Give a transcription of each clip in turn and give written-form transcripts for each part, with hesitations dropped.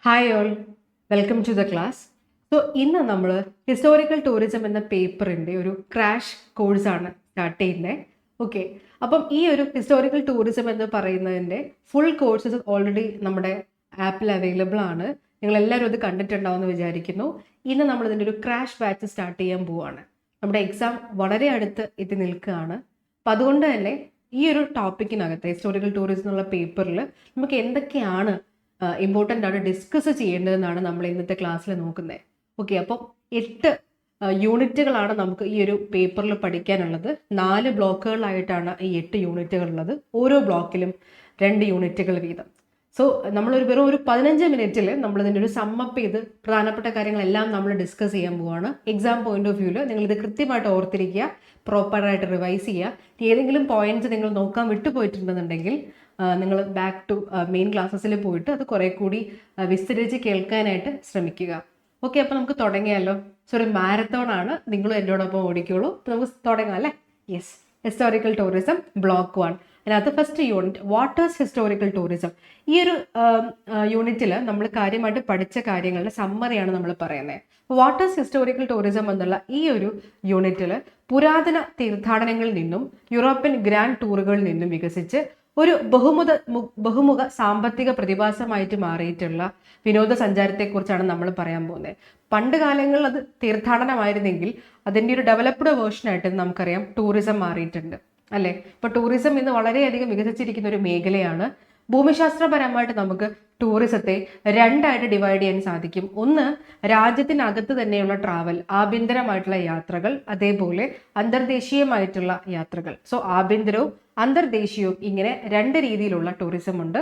Hi all, welcome to the class. So ഇന്ന് നമ്മൾ historical tourism എന്ന പേപ്പറിൻ്റെ ഒരു ക്രാഷ് കോഴ്സാണ് സ്റ്റാർട്ട് ചെയ്യുന്നത്. ഓക്കെ, അപ്പം ഈ ഒരു ഹിസ്റ്റോറിക്കൽ ടൂറിസം എന്ന് പറയുന്നതിൻ്റെ ഫുൾ കോഴ്സസ് ഓൾറെഡി നമ്മുടെ ആപ്പിൽ അവൈലബിൾ ആണ്. നിങ്ങൾ എല്ലാവരും അത് കണ്ടിട്ടുണ്ടാവുമെന്ന് വിചാരിക്കുന്നു. ഇന്ന് നമ്മൾ ഇതിൻ്റെ ഒരു ക്രാഷ് ബാച്ച് സ്റ്റാർട്ട് ചെയ്യാൻ പോവുകയാണ്. നമ്മുടെ എക്സാം വളരെ അടുത്ത് എത്തി നിൽക്കുകയാണ്. അപ്പം അതുകൊണ്ട് തന്നെ ഈ ഒരു ടോപ്പിക്കിനകത്ത് ഹിസ്റ്റോറിക്കൽ ടൂറിസം എന്നുള്ള പേപ്പറിൽ നമുക്ക് എന്തൊക്കെയാണ് ഇമ്പോർട്ടൻ്റ് ആണ് ഡിസ്കസ് ചെയ്യേണ്ടതെന്നാണ് നമ്മൾ ഇന്നത്തെ ക്ലാസ്സിൽ നോക്കുന്നത്. ഓക്കെ, അപ്പോൾ 8 യൂണിറ്റുകളാണ് നമുക്ക് ഈ ഒരു പേപ്പറിൽ പഠിക്കാനുള്ളത്. 4 ബ്ലോക്കുകളായിട്ടാണ് ഈ 8 യൂണിറ്റുകൾ ഉള്ളത്. ഓരോ ബ്ലോക്കിലും 2 യൂണിറ്റുകൾ വീതം. സോ നമ്മളൊരു വെറും ഒരു 15 മിനിറ്റിൽ നമ്മളിതിൻ്റെ ഒരു സമ്മപ്പ് ചെയ്ത് പ്രധാനപ്പെട്ട കാര്യങ്ങളെല്ലാം നമ്മൾ ഡിസ്കസ് ചെയ്യാൻ പോവുകയാണ്. എക്സാം പോയിന്റ് ഓഫ് വ്യൂവിൽ നിങ്ങളിത് കൃത്യമായിട്ട് ഓർത്തിരിക്കുക, പ്രോപ്പറായിട്ട് റിവൈസ് ചെയ്യുക. ഏതെങ്കിലും പോയിന്റ്സ് നിങ്ങൾ നോക്കാൻ വിട്ടുപോയിട്ടുണ്ടെന്നുണ്ടെങ്കിൽ നിങ്ങൾ ബാക്ക് ടു മെയിൻ ക്ലാസ്സസിൽ പോയിട്ട് അത് കുറേ കൂടി വിസ്തരിച്ച് കേൾക്കാനായിട്ട് ശ്രമിക്കുക. ഓക്കെ, അപ്പോൾ നമുക്ക് തുടങ്ങിയാലോ. സോ ഒരു മാരത്തോൺ ആണ്, നിങ്ങളും എന്നോടൊപ്പം ഓടിക്കോളൂ. അപ്പോൾ നമുക്ക് തുടങ്ങാം അല്ലേ. Yes, historical tourism block 1. അതിനകത്ത് first unit waters historical tourism. ഈ ഒരു യൂണിറ്റിൽ നമ്മൾ കാര്യമായിട്ട് പഠിച്ച കാര്യങ്ങളുടെ സമ്മറിയാണ് നമ്മൾ പറയുന്നത്. വാട്ടേഴ്സ് ഹിസ്റ്റോറിക്കൽ ടൂറിസം എന്നുള്ള ഈ ഒരു യൂണിറ്റിൽ പുരാതന തീർത്ഥാടനങ്ങളിൽ നിന്നും യൂറോപ്യൻ ഗ്രാൻഡ് ടൂറുകളിൽ നിന്നും വികസിച്ച് ഒരു ബഹുമുഖ സാമ്പത്തിക പ്രതിഭാസമായിട്ട് മാറിയിട്ടുള്ള വിനോദസഞ്ചാരത്തെക്കുറിച്ചാണ് നമ്മൾ പറയാൻ പോകുന്നത്. പണ്ട് കാലങ്ങളിൽ അത് തീർത്ഥാടനമായിരുന്നെങ്കിൽ അതിൻ്റെ ഒരു ഡെവലപ്ഡ് വേർഷനായിട്ട് നമുക്കറിയാം ടൂറിസം മാറിയിട്ടുണ്ട് അല്ലേ. ഇപ്പോൾ ടൂറിസം ഇന്ന് വളരെയധികം വികസിച്ചിരിക്കുന്ന ഒരു മേഖലയാണ്. ഭൂമിശാസ്ത്രപരമായിട്ട് നമുക്ക് ടൂറിസത്തെ 2ആയിട്ട് ഡിവൈഡ് ചെയ്യാൻ സാധിക്കും. ഒന്ന്, രാജ്യത്തിനകത്ത് തന്നെയുള്ള ട്രാവൽ, ആഭ്യന്തരമായിട്ടുള്ള യാത്രകൾ, അതേപോലെ അന്തർദേശീയമായിട്ടുള്ള യാത്രകൾ. സോ ആഭ്യന്തരവും അന്തർദേശീയവും ഇങ്ങനെ 2 രീതിയിലുള്ള ടൂറിസം ഉണ്ട്.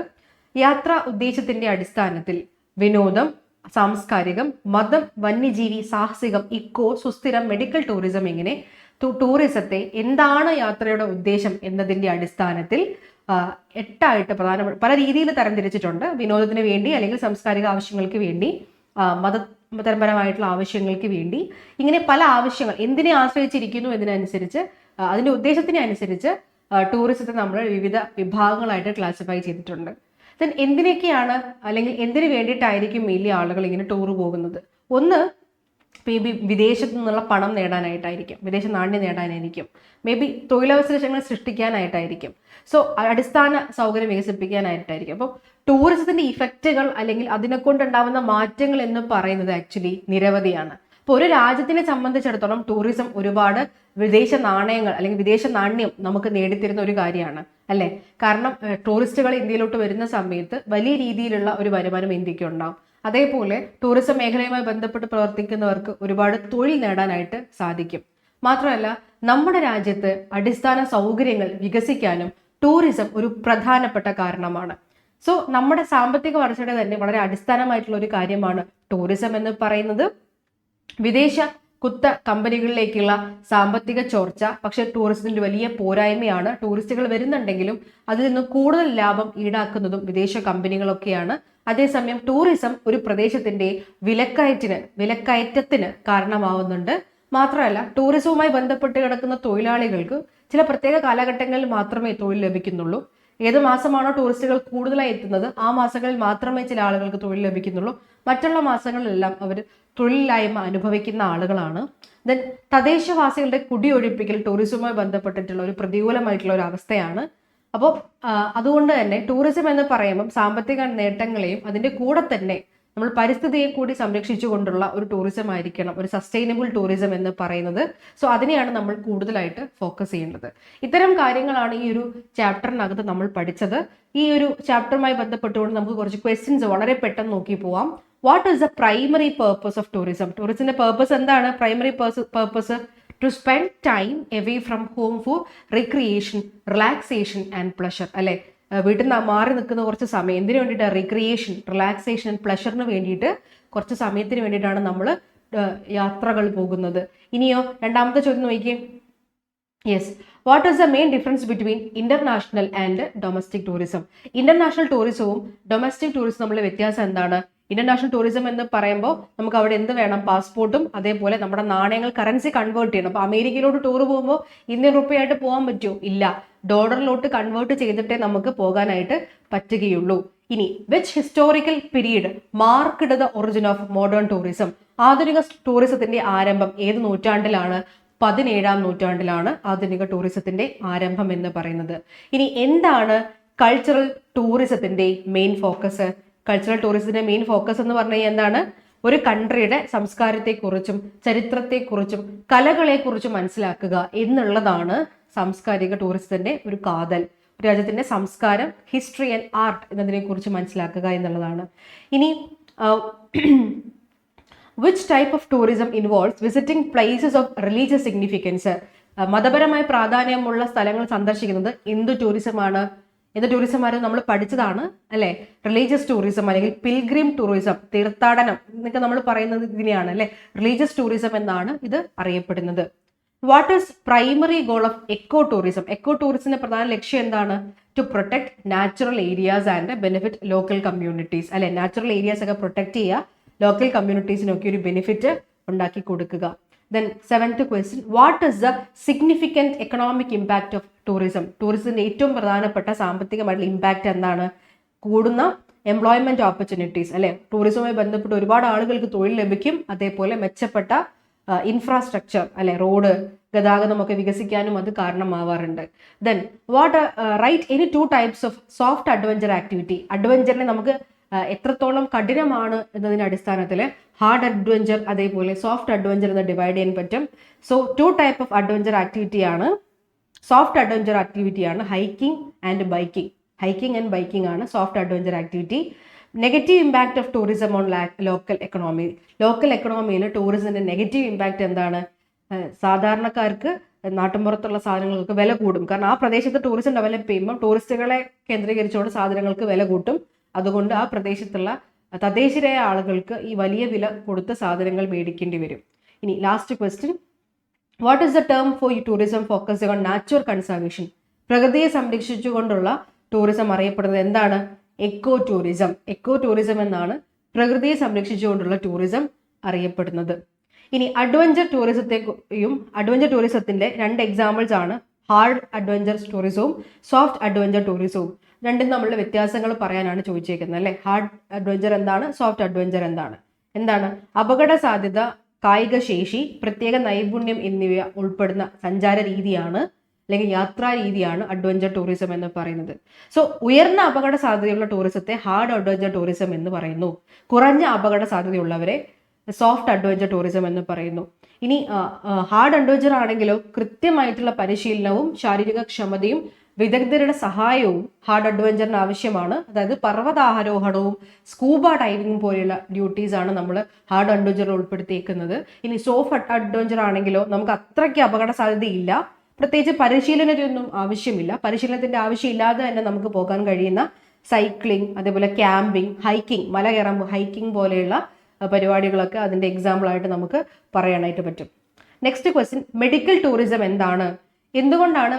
യാത്രാ ഉദ്ദേശത്തിന്റെ അടിസ്ഥാനത്തിൽ വിനോദം, സാംസ്കാരികം, മതം, വന്യജീവി, സാഹസികം, ഇക്കോ, സുസ്ഥിരം, മെഡിക്കൽ ടൂറിസം, ഇങ്ങനെ ടൂറിസത്തെ എന്താണ് യാത്രയുടെ ഉദ്ദേശം എന്നതിൻ്റെ അടിസ്ഥാനത്തിൽ 8ആയിട്ട് പല രീതിയിൽ തരംതിരിച്ചിട്ടുണ്ട്. വിനോദത്തിന് വേണ്ടി, അല്ലെങ്കിൽ സാംസ്കാരിക ആവശ്യങ്ങൾക്ക് വേണ്ടി, മതപരമായിട്ടുള്ള ആവശ്യങ്ങൾക്ക് വേണ്ടി, ഇങ്ങനെ പല ആവശ്യങ്ങൾ എന്തിനെ ആശ്രയിച്ചിരിക്കുന്നു എന്നതിനനുസരിച്ച്, അതിൻ്റെ ഉദ്ദേശത്തിനെ അനുസരിച്ച് ടൂറിസത്തെ നമ്മൾ വിവിധ വിഭാഗങ്ങളായിട്ട് ക്ലാസിഫൈ ചെയ്തിട്ടുണ്ട്. ദെൻ എന്തിനൊക്കെയാണ്, അല്ലെങ്കിൽ എന്തിനു വേണ്ടിയിട്ടായിരിക്കും വലിയ ആളുകൾ ഇങ്ങനെ ടൂർ പോകുന്നത്? ഒന്ന്, മേ ബി വിദേശത്തു നിന്നുള്ള പണം നേടാനായിട്ടായിരിക്കും, വിദേശ നാണ്യം നേടാനായിരിക്കും, മേ ബി തൊഴിലവസരങ്ങൾ സൃഷ്ടിക്കാനായിട്ടായിരിക്കും, സോ അടിസ്ഥാന സൗകര്യം വികസിപ്പിക്കാനായിട്ടായിരിക്കും. അപ്പോൾ ടൂറിസത്തിന്റെ ഇഫക്റ്റുകൾ അല്ലെങ്കിൽ അതിനെ കൊണ്ടുണ്ടാവുന്ന മാറ്റങ്ങൾ എന്ന് പറയുന്നത് ആക്ച്വലി നിരവധിയാണ്. അപ്പോൾ ഒരു രാജ്യത്തിനെ സംബന്ധിച്ചിടത്തോളം ടൂറിസം ഒരുപാട് വിദേശ നാണയങ്ങൾ അല്ലെങ്കിൽ വിദേശ നാണ്യം നമുക്ക് നേടിത്തരുന്ന ഒരു കാര്യമാണ് അല്ലേ. കാരണം ടൂറിസ്റ്റുകൾ ഇന്ത്യയിലോട്ട് വരുന്ന സമയത്ത് വലിയ രീതിയിലുള്ള ഒരു വരുമാനം ഇന്ത്യക്ക് ഉണ്ടാവും. അതേപോലെ ടൂറിസം മേഖലയുമായി ബന്ധപ്പെട്ട് പ്രവർത്തിക്കുന്നവർക്ക് ഒരുപാട് തൊഴിൽ നേടാനായിട്ട് സാധിക്കും. മാത്രമല്ല, നമ്മുടെ രാജ്യത്ത് അടിസ്ഥാന സൗകര്യങ്ങൾ വികസിക്കാനും ടൂറിസം ഒരു പ്രധാനപ്പെട്ട കാരണമാണ്. സോ നമ്മുടെ സാമ്പത്തിക വളർച്ചയുടെ തന്നെ വളരെ അടിസ്ഥാനമായിട്ടുള്ള ഒരു കാര്യമാണ് ടൂറിസം എന്ന് പറയുന്നത്. വിദേശ കുത്ത കമ്പനികളിലേക്കുള്ള സാമ്പത്തിക ചോർച്ച പക്ഷെ ടൂറിസത്തിന്റെ വലിയ പോരായ്മയാണ്. ടൂറിസ്റ്റുകൾ വരുന്നുണ്ടെങ്കിലും അതിൽ നിന്ന് കൂടുതൽ ലാഭം ഈടാക്കുന്നതും വിദേശ കമ്പനികളൊക്കെയാണ്. അതേസമയം ടൂറിസം ഒരു പ്രദേശത്തിന്റെ വിലക്കയറ്റത്തിന് കാരണമാവുന്നുണ്ട്. മാത്രമല്ല, ടൂറിസവുമായി ബന്ധപ്പെട്ട് കിടക്കുന്ന തൊഴിലാളികൾക്ക് ചില പ്രത്യേക കാലഘട്ടങ്ങളിൽ മാത്രമേ തൊഴിൽ ലഭിക്കുന്നുള്ളൂ. ഏത് മാസമാണോ ടൂറിസ്റ്റുകൾ കൂടുതലായി എത്തുന്നത് ആ മാസങ്ങളിൽ മാത്രമേ ചില ആളുകൾക്ക് തൊഴിൽ ലഭിക്കുന്നുള്ളൂ. മറ്റുള്ള മാസങ്ങളിലെല്ലാം അവർ തൊഴിലില്ലായ്മ അനുഭവിക്കുന്ന ആളുകളാണ്. ദെൻ തദ്ദേശവാസികളുടെ കുടിയൊഴിപ്പിക്കൽ ടൂറിസവുമായി ബന്ധപ്പെട്ടിട്ടുള്ള ഒരു പ്രതികൂലമായിട്ടുള്ള ഒരു അവസ്ഥയാണ്. അപ്പോൾ അതുകൊണ്ട് തന്നെ ടൂറിസം എന്ന് പറയുമ്പം സാമ്പത്തിക നേട്ടങ്ങളെയും അതിൻ്റെ കൂടെ തന്നെ നമ്മൾ പരിസ്ഥിതിയെ കൂടി സംരക്ഷിച്ചുകൊണ്ടുള്ള ഒരു ടൂറിസം ആയിരിക്കണം ഒരു സസ്റ്റൈനബിൾ ടൂറിസം എന്ന് പറയുന്നത്. സോ അതിനെയാണ് നമ്മൾ കൂടുതലായിട്ട് ഫോക്കസ് ചെയ്യേണ്ടത്. ഇത്തരം കാര്യങ്ങളാണ് ഈ ഒരു ചാപ്റ്ററിനകത്ത് നമ്മൾ പഠിച്ചത്. ഈ ഒരു ചാപ്റ്ററുമായി ബന്ധപ്പെട്ടുകൊണ്ട് നമുക്ക് കുറച്ച് ക്വസ്റ്റ്യൻസ് വളരെ പെട്ടെന്ന് നോക്കി പോവാം. What is the primary purpose of tourism? ടൂറിസത്തിന്റെ പേർപ്പസ് എന്താണ്? Primary purpose to spend time away from home for recreation, relaxation and pleasure അല്ലെ. വീട്ടിൽ നിന്ന് മാറി നിൽക്കുന്ന കുറച്ച് സമയം എന്തിനു വേണ്ടിയിട്ടാണ്? റിക്രിയേഷൻ, റിലാക്സേഷൻ ആൻഡ് പ്ലഷറിന് വേണ്ടിയിട്ട് കുറച്ച് സമയത്തിന് വേണ്ടിയിട്ടാണ് നമ്മൾ യാത്രകൾ പോകുന്നത്. ഇനിയോ രണ്ടാമത്തെ ചോദ്യം നോക്കിയേ. Yes, what is the main difference between international and domestic tourism? International ടൂറിസവും ഡൊമസ്റ്റിക് ടൂറിസവും തമ്മിലുള്ള വ്യത്യാസം എന്താണ്? ഇന്റർനാഷണൽ ടൂറിസം എന്ന് പറയുമ്പോൾ നമുക്ക് അവിടെ എന്ത് വേണം? പാസ്പോർട്ടും അതേപോലെ നമ്മുടെ നാണയങ്ങൾ കറൻസി കൺവേർട്ട് ചെയ്യണം. അപ്പോൾ അമേരിക്കയിലോട്ട് ടൂർ പോകുമ്പോൾ ഇന്ത്യൻ റുപ്പിയായിട്ട് പോകാൻ പറ്റുമോ? ഇല്ല, ഡോളറിലോട്ട് കൺവേർട്ട് ചെയ്തിട്ടേ നമുക്ക് പോകാനായിട്ട് പറ്റുകയുള്ളൂ. ഇനി which historical period marked the origin of modern tourism? ആധുനിക ടൂറിസത്തിന്റെ ആരംഭം ഏത് നൂറ്റാണ്ടിലാണ്? 17-ാം നൂറ്റാണ്ടിലാണ് ആധുനിക ടൂറിസത്തിന്റെ ആരംഭം എന്ന് പറയുന്നത്. ഇനി എന്താണ് കൾച്ചറൽ ടൂറിസത്തിന്റെ മെയിൻ ഫോക്കസ്? കൾച്ചറൽ ടൂറിസത്തിന്റെ മെയിൻ ഫോക്കസ് എന്ന് പറഞ്ഞു കഴിഞ്ഞാൽ എന്താണ്? ഒരു കൺട്രിയുടെ സംസ്കാരത്തെക്കുറിച്ചും ചരിത്രത്തെക്കുറിച്ചും കലകളെക്കുറിച്ചും മനസ്സിലാക്കുക എന്നുള്ളതാണ് സാംസ്കാരിക ടൂറിസത്തിന്റെ ഒരു കാതൽ. രാജ്യത്തിന്റെ സംസ്കാരം, ഹിസ്റ്ററി ആൻഡ് ആർട്ട് എന്നതിനെ കുറിച്ച് മനസ്സിലാക്കുക എന്നുള്ളതാണ്. ഇനി which type of tourism involves visiting places of religious significance? മതപരമായ പ്രാധാന്യമുള്ള സ്ഥലങ്ങൾ സന്ദർശിക്കുന്നത് എന്ത് ടൂറിസമാണ്? എന്ത് ടൂറിസമാരും നമ്മൾ പഠിച്ചതാണ് അല്ലെ? റിലീജിയസ് ടൂറിസം അല്ലെങ്കിൽ പിൽഗ്രിം ടൂറിസം, തീർത്ഥാടനം എന്നൊക്കെ നമ്മൾ പറയുന്നത് ഇതിനെയാണ് അല്ലെ? റിലീജിയസ് ടൂറിസം എന്നാണ് ഇത് അറിയപ്പെടുന്നത്. What is primary goal of eco tourism? Eco ടൂറിസത്തിന്റെ പ്രധാന ലക്ഷ്യം എന്താണ്? To protect natural areas and benefit local communities അല്ലെ? നാച്ചുറൽ ഏരിയാസ് ഒക്കെ പ്രൊട്ടക്ട് ചെയ്യുക, ലോക്കൽ കമ്മ്യൂണിറ്റീസിനൊക്കെ ഒരു ബെനിഫിറ്റ് ഉണ്ടാക്കി കൊടുക്കുക. Then 7th question, what is the significant economic impact of tourism? ടൂറിസത്തിന്റെ ഏറ്റവും പ്രധാനപ്പെട്ട സാമ്പത്തികമായിട്ടുള്ള ഇമ്പാക്റ്റ് എന്താണ്? കൂടുന്ന എംപ്ലോയ്മെന്റ് ഓപ്പർച്യൂണിറ്റീസ് അല്ലെ? ടൂറിസവുമായി ബന്ധപ്പെട്ട് ഒരുപാട് ആളുകൾക്ക് തൊഴിൽ ലഭിക്കും, അതേപോലെ മെച്ചപ്പെട്ട ഇൻഫ്രാസ്ട്രക്ചർ അല്ലെ? റോഡ് ഗതാഗതമൊക്കെ വികസിക്കാനും അത് കാരണമാവാറുണ്ട്. Then what right any 2 types of soft adventure activity? അഡ്വഞ്ചറിനെ നമുക്ക് എത്രത്തോളം കഠിനമാണ് എന്നതിന്റെ അടിസ്ഥാനത്തിൽ ഹാർഡ് അഡ്വഞ്ചർ അതേപോലെ സോഫ്റ്റ് അഡ്വഞ്ചർ എന്ന് ഡിവൈഡ് ചെയ്യാൻ പറ്റും. സോ 2 ടൈപ്പ് ഓഫ് അഡ്വഞ്ചർ ആക്ടിവിറ്റിയാണ്. സോഫ്റ്റ് അഡ്വഞ്ചർ ആക്ടിവിറ്റിയാണ് hiking and biking. Hiking and biking ആണ് soft adventure activity. Negative impact of tourism on local economy? Local എക്കണോമിയിൽ ടൂറിസത്തിന്റെ നെഗറ്റീവ് ഇമ്പാക്ട് എന്താണ്? സാധാരണക്കാർക്ക് നാട്ടിൻപുറത്തുള്ള സാധനങ്ങൾക്ക് വില കൂടും. കാരണം ആ പ്രദേശത്ത് ടൂറിസം ഡെവലപ്പ് ചെയ്യുമ്പോൾ ടൂറിസ്റ്റുകളെ കേന്ദ്രീകരിച്ചുകൊണ്ട് സാധനങ്ങൾക്ക് വില കൂട്ടും. അതുകൊണ്ട് ആ പ്രദേശത്തുള്ള തദ്ദേശീയരായ ആളുകൾക്ക് ഈ വലിയ വില കൊടുത്ത സാധനങ്ങൾ മേടിക്കേണ്ടി വരും. ഇനി last question, what is the term four tourism focus on natural conservation? പ്രകൃതിയെ സംരക്ഷിച്ചുകൊണ്ടുള്ള ടൂറിസം അറിയപ്പെടുന്നത് എന്താണ്? Echo tourism. എക്കോ ടൂറിസം എന്നാണ് പ്രകൃതിയെ സംരക്ഷിച്ചുകൊണ്ടുള്ള ടൂറിസം അറിയപ്പെടുന്നത്. ഇനി അഡ്വഞ്ചർ ടൂറിസത്തിന്റെ 2 എക്സാമ്പിൾസ് ആണ് ഹാർഡ് അഡ്വഞ്ചർ ടൂറിസവും സോഫ്റ്റ് അഡ്വഞ്ചർ ടൂറിസവും. രണ്ടും തമ്മിലുള്ള വ്യത്യാസങ്ങൾ പറയാനാണ് ചോദിച്ചേക്കുന്നത് അല്ലെ? ഹാർഡ് അഡ്വഞ്ചർ എന്താണ്? സോഫ്റ്റ് അഡ്വഞ്ചർ എന്താണ്? അപകട സാധ്യത, കായിക ശേഷി, പ്രത്യേക നൈപുണ്യം എന്നിവ ഉൾപ്പെടുന്ന സഞ്ചാര രീതിയാണ് അല്ലെങ്കിൽ യാത്രാ രീതിയാണ് അഡ്വഞ്ചർ ടൂറിസം എന്ന് പറയുന്നത്. സോ ഉയർന്ന അപകട സാധ്യതയുള്ള ടൂറിസത്തെ ഹാർഡ് അഡ്വഞ്ചർ ടൂറിസം എന്ന് പറയുന്നു. കുറഞ്ഞ അപകട സാധ്യതയുള്ളവരെ സോഫ്റ്റ് അഡ്വഞ്ചർ ടൂറിസം എന്ന് പറയുന്നു. ഇനി ഹാർഡ് അഡ്വഞ്ചർ ആണെങ്കിലോ കൃത്യമായിട്ടുള്ള പരിശീലനവും ശാരീരിക ക്ഷമതയും വിദഗ്ധരുടെ സഹായവും ഹാർഡ് അഡ്വഞ്ചറിന് ആവശ്യമാണ്. അതായത് പർവ്വതാരോഹണവും സ്കൂബ ഡൈവിംഗ് പോലെയുള്ള ഡ്യൂട്ടീസ് ആണ് നമ്മൾ ഹാർഡ് അഡ്വഞ്ചറിൽ ഉൾപ്പെടുത്തിയിരിക്കുന്നത്. ഇനി സോഫ്റ്റ് അഡ്വഞ്ചർ ആണെങ്കിലോ നമുക്ക് അത്രയ്ക്ക് അപകട സാധ്യതയില്ല, പ്രത്യേകിച്ച് പരിശീലനത്തിനൊന്നും ആവശ്യമില്ല. പരിശീലനത്തിന്റെ ആവശ്യമില്ലാതെ തന്നെ നമുക്ക് പോകാൻ കഴിയുന്ന സൈക്ലിംഗ്, അതേപോലെ ക്യാമ്പിംഗ്, ഹൈക്കിംഗ്, മല കയറുമ്പോൾ ഹൈക്കിംഗ് പോലെയുള്ള പരിപാടികളൊക്കെ അതിന്റെ എക്സാമ്പിൾ ആയിട്ട് നമുക്ക് പറയാനായിട്ട് പറ്റും. നെക്സ്റ്റ് ക്വസ്റ്റ്യൻ, മെഡിക്കൽ ടൂറിസം എന്താണ്? എന്തുകൊണ്ടാണ്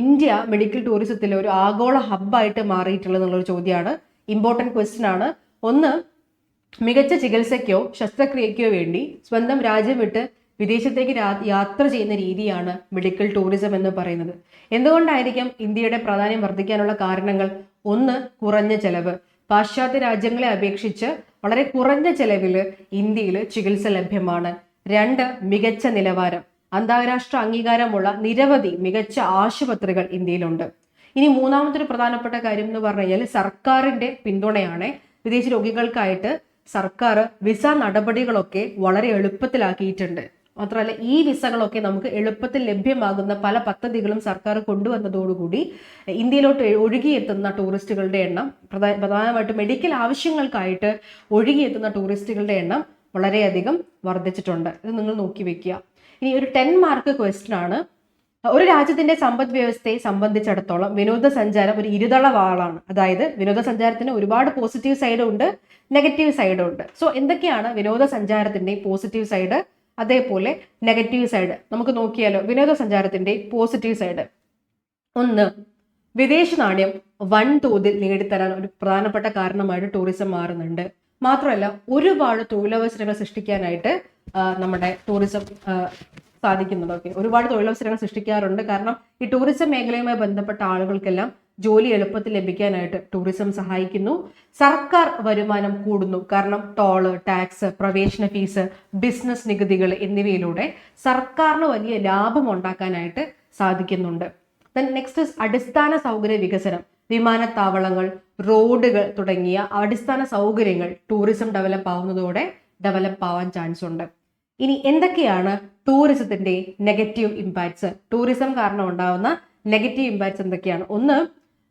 ഇന്ത്യ മെഡിക്കൽ ടൂറിസത്തിൽ ഒരു ആഗോള ഹബ്ബായിട്ട് മാറിയിട്ടുള്ളത് എന്നുള്ളൊരു ചോദ്യമാണ്. ഇമ്പോർട്ടൻറ്റ് ക്വസ്റ്റ്യൻ ആണ്. ഒന്ന്, മികച്ച ചികിത്സയ്ക്കോ ശസ്ത്രക്രിയയ്ക്കോ വേണ്ടി സ്വന്തം രാജ്യം വിട്ട് വിദേശത്തേക്ക് യാത്ര ചെയ്യുന്ന രീതിയാണ് മെഡിക്കൽ ടൂറിസം എന്ന് പറയുന്നത്. എന്തുകൊണ്ടായിരിക്കും ഇന്ത്യയുടെ പ്രാധാന്യം വർദ്ധിക്കാനുള്ള കാരണങ്ങൾ? ഒന്ന്, കുറഞ്ഞ ചെലവ്. പാശ്ചാത്യ രാജ്യങ്ങളെ അപേക്ഷിച്ച് വളരെ കുറഞ്ഞ ചെലവിൽ ഇന്ത്യയിൽ ചികിത്സ ലഭ്യമാണ്. 2, മികച്ച നിലവാരം. അന്താരാഷ്ട്ര അംഗീകാരമുള്ള നിരവധി മികച്ച ആശുപത്രികൾ ഇന്ത്യയിലുണ്ട്. ഇനി മൂന്നാമതൊരു പ്രധാനപ്പെട്ട കാര്യം എന്ന് പറഞ്ഞു കഴിഞ്ഞാൽ സർക്കാരിന്റെ പിന്തുണയാണ്. വിദേശ രോഗികൾക്കായിട്ട് സർക്കാർ വിസ നടപടികളൊക്കെ വളരെ എളുപ്പത്തിലാക്കിയിട്ടുണ്ട്. മാത്രമല്ല ഈ വിസകളൊക്കെ നമുക്ക് എളുപ്പത്തിൽ ലഭ്യമാകുന്ന പല പദ്ധതികളും സർക്കാർ കൊണ്ടുവന്നതോടുകൂടി ഇന്ത്യയിലോട്ട് ഒഴുകിയെത്തുന്ന ടൂറിസ്റ്റുകളുടെ എണ്ണം, പ്രധാനമായിട്ട് മെഡിക്കൽ ആവശ്യങ്ങൾക്കായിട്ട് ഒഴുകിയെത്തുന്ന ടൂറിസ്റ്റുകളുടെ എണ്ണം വളരെയധികം വർദ്ധിച്ചിട്ടുണ്ട്. ഇത് നിങ്ങൾ നോക്കി വെക്കുക. ഇനി ഒരു 10 മാർക്ക് ക്വസ്റ്റ്യൻ ആണ്. ഒരു രാജ്യത്തിന്റെ സമ്പദ് വ്യവസ്ഥയെ സംബന്ധിച്ചിടത്തോളം വിനോദസഞ്ചാരം ഒരു ഇരുതള വാളാണ്. അതായത് വിനോദസഞ്ചാരത്തിന് ഒരുപാട് പോസിറ്റീവ് സൈഡും ഉണ്ട്, നെഗറ്റീവ് സൈഡും ഉണ്ട്. സോ എന്തൊക്കെയാണ് വിനോദസഞ്ചാരത്തിന്റെ പോസിറ്റീവ് സൈഡ് അതേപോലെ നെഗറ്റീവ് സൈഡ് നമുക്ക് നോക്കിയാലോ? വിനോദസഞ്ചാരത്തിന്റെ പോസിറ്റീവ് സൈഡ്, 1, വിദേശ നാണ്യം വൻതോതിൽ നേടിത്തരാൻ ഒരു പ്രധാനപ്പെട്ട കാരണമായിട്ട് ടൂറിസം മാറുന്നുണ്ട്. മാത്രമല്ല ഒരുപാട് തൊഴിലവസരങ്ങൾ സൃഷ്ടിക്കാനായിട്ട് നമ്മുടെ ടൂറിസം സാധിക്കുന്നുണ്ട്. ഒരുപാട് തൊഴിലവസരങ്ങൾ സൃഷ്ടിക്കാറുണ്ട്. കാരണം ഈ ടൂറിസം മേഖലയുമായി ബന്ധപ്പെട്ട ആളുകൾക്കെല്ലാം ജോലി എളുപ്പത്തിൽ ലഭിക്കാനായിട്ട് ടൂറിസം സഹായിക്കുന്നു. സർക്കാർ വരുമാനം കൂടുന്നു, കാരണം ടോള്, ടാക്സ്, പ്രവേശന ഫീസ്, ബിസിനസ് നികുതികൾ എന്നിവയിലൂടെ സർക്കാരിന് വലിയ ലാഭം ഉണ്ടാക്കാനായിട്ട് സാധിക്കുന്നുണ്ട്. നെക്സ്റ്റ് അടിസ്ഥാന സൗകര്യ വികസനം. വിമാനത്താവളങ്ങൾ, റോഡുകൾ തുടങ്ങിയ അടിസ്ഥാന സൗകര്യങ്ങൾ ടൂറിസം ഡെവലപ്പ് ആവുന്നതോടെ ഡെവലപ്പ് ആവാൻ ചാൻസ് ഉണ്ട്. ഇനി എന്തൊക്കെയാണ് ടൂറിസത്തിന്റെ നെഗറ്റീവ് ഇമ്പാക്ട്സ്? ടൂറിസം കാരണം ഉണ്ടാവുന്ന നെഗറ്റീവ് ഇമ്പാക്ട്സ് എന്തൊക്കെയാണ്? ഒന്ന്,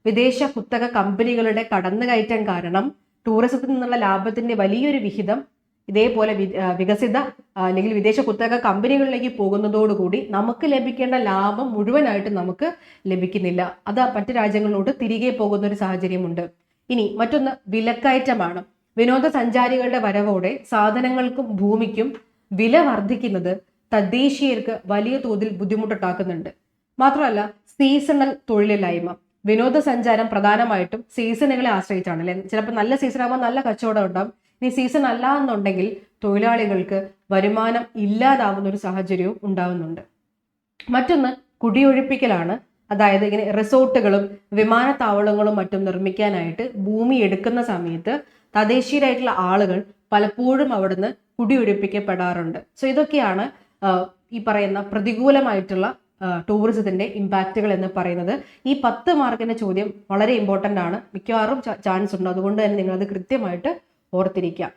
വിദേശ കുത്തക കമ്പനികളുടെ കടന്നുകയറ്റം കാരണം ടൂറിസത്തിൽ നിന്നുള്ള ലാഭത്തിന്റെ വലിയൊരു വിഹിതം ഇതേപോലെ വികസിത അല്ലെങ്കിൽ വിദേശ കുത്തക കമ്പനികളിലേക്ക് പോകുന്നതോടുകൂടി നമുക്ക് ലഭിക്കേണ്ട ലാഭം മുഴുവനായിട്ട് നമുക്ക് ലഭിക്കുന്നില്ല. അത് മറ്റു രാജ്യങ്ങളിലോട്ട് തിരികെ പോകുന്ന ഒരു സാഹചര്യമുണ്ട്. ഇനി മറ്റൊന്ന് വിലക്കയറ്റമാണ്. വിനോദസഞ്ചാരികളുടെ വരവോടെ സാധനങ്ങൾക്കും ഭൂമിക്കും വില വർദ്ധിക്കുന്നത് തദ്ദേശീയർക്ക് വലിയ തോതിൽ ബുദ്ധിമുട്ടുണ്ടാക്കുന്നുണ്ട്. മാത്രമല്ല, സീസണൽ തൊഴിലില്ലായ്മ. വിനോദസഞ്ചാരം പ്രധാനമായിട്ടും സീസണുകളെ ആശ്രയിച്ചാണ് അല്ലെ. ചിലപ്പോൾ നല്ല സീസൺ ആകുമ്പോൾ നല്ല കച്ചവടം ഉണ്ടാവും. ഇനി സീസൺ അല്ല എന്നുണ്ടെങ്കിൽ തൊഴിലാളികൾക്ക് വരുമാനം ഇല്ലാതാവുന്ന ഒരു സാഹചര്യവും ഉണ്ടാവുന്നുണ്ട്. മറ്റൊന്ന് കുടിയൊഴിപ്പിക്കലാണ്. അതായത് ഇങ്ങനെ റിസോർട്ടുകളും വിമാനത്താവളങ്ങളും മറ്റും നിർമ്മിക്കാനായിട്ട് ഭൂമി എടുക്കുന്ന സമയത്ത് തദ്ദേശീയരായിട്ടുള്ള ആളുകൾ പലപ്പോഴും അവിടുന്ന് കുടിയൊഴിപ്പിക്കപ്പെടാറുണ്ട്. സോ ഇതൊക്കെയാണ് ഈ പറയുന്ന പ്രതികൂലമായിട്ടുള്ള ടൂറിസത്തിന്റെ ഇമ്പാക്റ്റുകൾ എന്ന് പറയുന്നത്. ഈ 10 മാർക്കിന്റെ ചോദ്യം വളരെ ഇമ്പോർട്ടൻ്റ് ആണ്, മിക്കവാറും ചാൻസ് ഉണ്ട്. അതുകൊണ്ട് തന്നെ നിങ്ങളത് കൃത്യമായിട്ട് ഓർത്തിരിക്കുക.